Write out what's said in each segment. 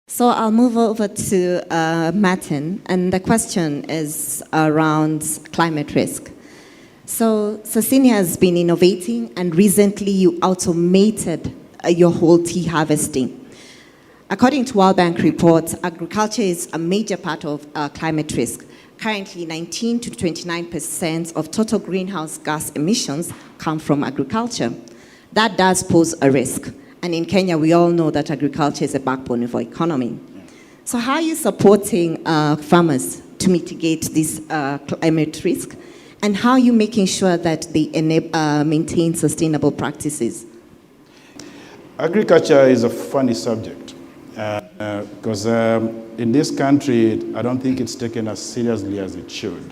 So I'll move over to Martin, and the question is around climate risk. So Sasini has been innovating, and recently you automated your whole tea harvesting. According to World Bank reports, agriculture is a major part of climate risk. Currently, 19 to 29% of total greenhouse gas emissions come from agriculture. That does pose a risk. And in Kenya, we all know that agriculture is a backbone of our economy. So how are you supporting farmers to mitigate this climate risk? And how are you making sure that they maintain sustainable practices? Agriculture is a funny subject because in this country, I don't think it's taken as seriously as it should.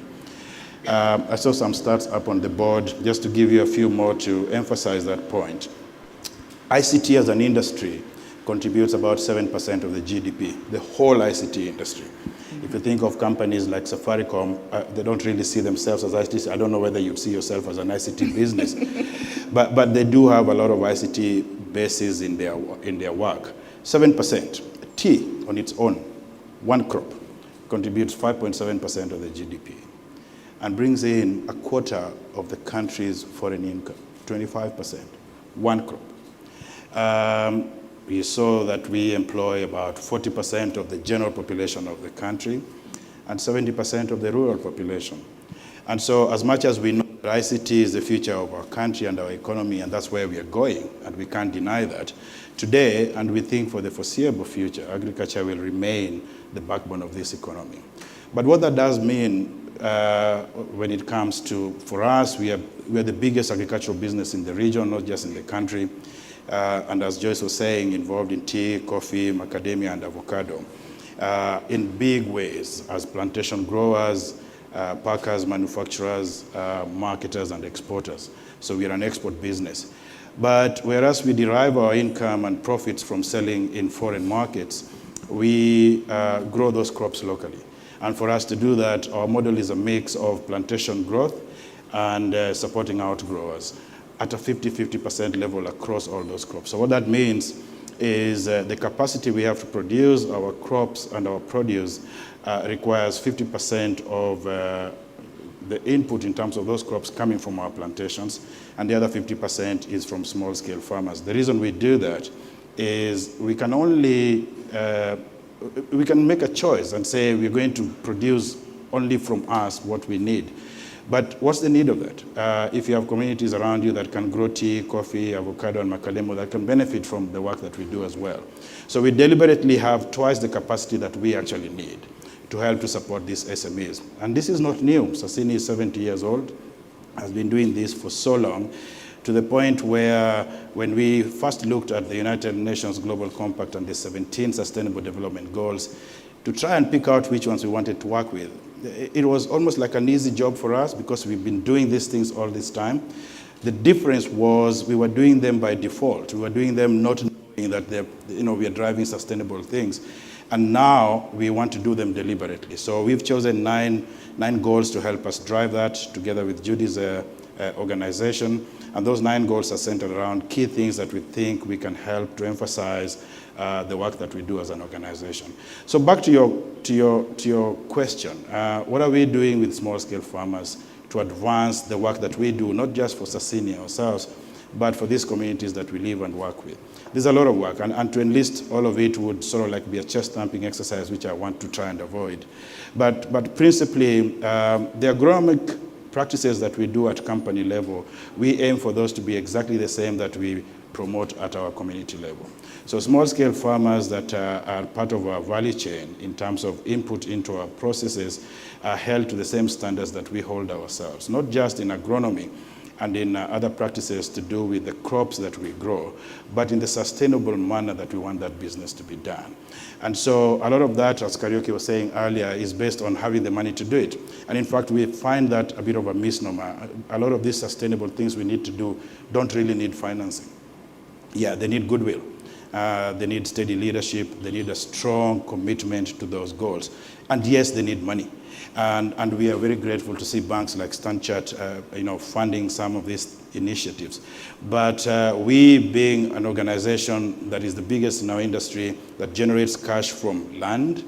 I saw some stats up on the board, just to give you a few more to emphasize that point. ICT as an industry contributes about 7% of the GDP, the whole ICT industry. If you think of companies like Safaricom, they don't really see themselves as ICT. I don't know whether you'd see yourself as an ICT business, but they do have a lot of ICT bases in their work. 7%. Tea on its own, one crop, contributes 5.7% of the GDP and brings in a quarter of the country's foreign income, 25%, one crop. We saw that we employ about 40% of the general population of the country and 70% of the rural population. And so as much as we know that ICT is the future of our country and our economy, and that's where we are going, and we can't deny that, today, and we think for the foreseeable future, agriculture will remain the backbone of this economy. But what that does mean when it comes to, for us, we are the biggest agricultural business in the region, not just in the country. And as Joyce was saying, involved in tea, coffee, macadamia, and avocado in big ways as plantation growers, packers, manufacturers, marketers, and exporters. So we are an export business. But whereas we derive our income and profits from selling in foreign markets, we grow those crops locally. And for us to do that, our model is a mix of plantation growth and supporting outgrowers at a 50% level across all those crops. So what that means is the capacity we have to produce our crops and our produce requires 50% of the input in terms of those crops coming from our plantations, and the other 50% is from small-scale farmers. The reason we do that is we can make a choice and say we're going to produce only from us what we need. But what's the need of that? If you have communities around you that can grow tea, coffee, avocado, and macadamia, that can benefit from the work that we do as well. So we deliberately have twice the capacity that we actually need to help to support these SMEs. And this is not new. Sasini is 70 years old, has been doing this for so long, to the point where when we first looked at the United Nations Global Compact and the 17 Sustainable Development Goals, to try and pick out which ones we wanted to work with, it was almost like an easy job for us because we've been doing these things all this time. The difference was we were doing them by default. We were doing them not knowing that we are driving sustainable things. And now we want to do them deliberately. So we've chosen nine goals to help us drive that together with Judy's organization. And those 9 goals are centered around key things that we think we can help to emphasize the work that we do as an organization. So back to your question, what are we doing with small-scale farmers to advance the work that we do, not just for Sasini ourselves, but for these communities that we live and work with? There's a lot of work, and to enlist all of it would sort of like be a chest-thumping exercise, which I want to try and avoid. But principally, the agronomic practices that we do at company level, we aim for those to be exactly the same that we promote at our community level. So small-scale farmers that are part of our value chain in terms of input into our processes are held to the same standards that we hold ourselves, not just in agronomy and in other practices to do with the crops that we grow, but in the sustainable manner that we want that business to be done. And so a lot of that, as Kariuki was saying earlier, is based on having the money to do it. And in fact, we find that a bit of a misnomer. A lot of these sustainable things we need to do don't really need financing. Yeah, they need goodwill. They need steady leadership. They need a strong commitment to those goals. And yes, they need money. And we are very grateful to see banks like StanChart, funding some of these initiatives. But we, being an organization that is the biggest in our industry, that generates cash from land,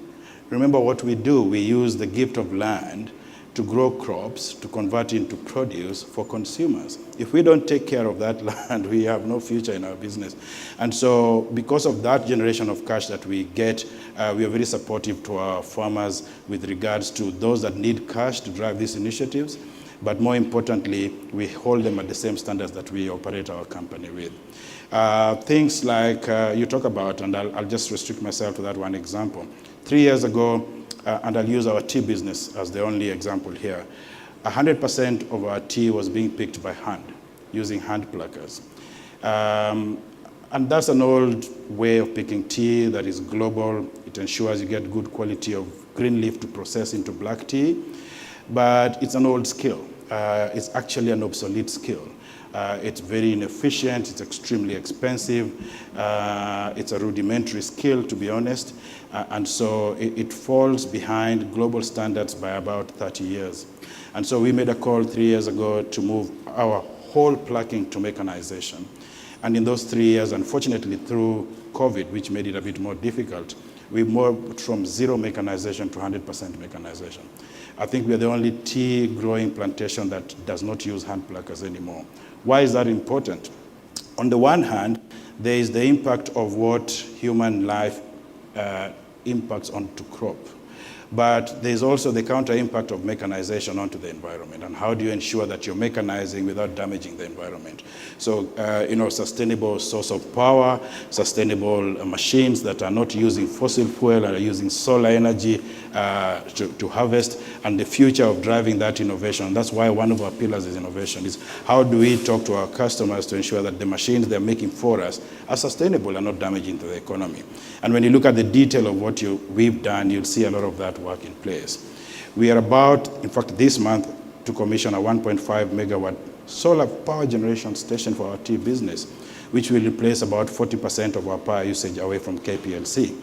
remember what we do. We use the gift of land to grow crops, to convert into produce for consumers. If we don't take care of that land, we have no future in our business. And so because of that generation of cash that we get, we are very supportive to our farmers with regards to those that need cash to drive these initiatives. But more importantly, we hold them at the same standards that we operate our company with. Things like you talk about, and I'll just restrict myself to that one example. 3 years ago, and I'll use our tea business as the only example here, 100% of our tea was being picked by hand, using hand pluckers. And that's an old way of picking tea that is global. It ensures you get good quality of green leaf to process into black tea. But it's an old skill. It's actually an obsolete skill. It's very inefficient, it's extremely expensive, it's a rudimentary skill, to be honest, and so it falls behind global standards by about 30 years. And so we made a call 3 years ago to move our whole plucking to mechanization. And in those 3 years, unfortunately, through COVID, which made it a bit more difficult, we moved from 0 mechanization to 100% mechanization. I think we are the only tea growing plantation that does not use hand pluckers anymore. Why is that important? On the one hand, there is the impact of what human life impacts onto crop. But there's also the counter impact of mechanization onto the environment. And how do you ensure that you're mechanizing without damaging the environment? So, sustainable source of power, sustainable machines that are not using fossil fuel and are using solar energy to harvest, and the future of driving that innovation. That's why one of our pillars is innovation, is how do we talk to our customers to ensure that the machines they're making for us are sustainable and not damaging to the economy. And when you look at the detail of what we've done, you'll see a lot of that work in place. We are about, in fact, this month, to commission a 1.5 megawatt solar power generation station for our tea business, which will replace about 40% of our power usage away from KPLC.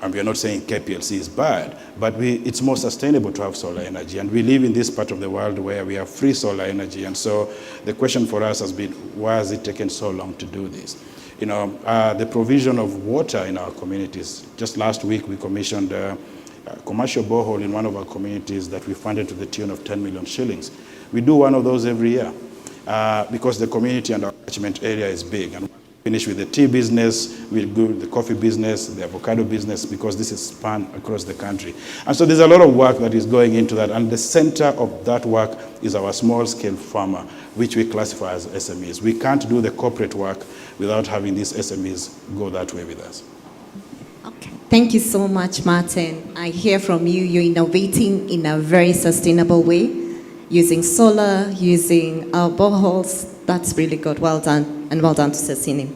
And we are not saying KPLC is bad, but it's more sustainable to have solar energy. And we live in this part of the world where we have free solar energy. And so the question for us has been, why has it taken so long to do this? The provision of water in our communities. Just last week, we commissioned a commercial borehole in one of our communities that we funded to the tune of 10 million shillings. We do one of those every year because the community and our catchment area is big. And we finish with the tea business, we'll do the coffee business, the avocado business, because this is spanned across the country. And so there's a lot of work that is going into that. And the center of that work is our small-scale farmer, which we classify as SMEs. We can't do the corporate work without having these SMEs go that way with us. Okay. Thank you so much, Martin. I hear from you, you're innovating in a very sustainable way, using solar, using boreholes. That's really good. Well done, and well done to Sasini.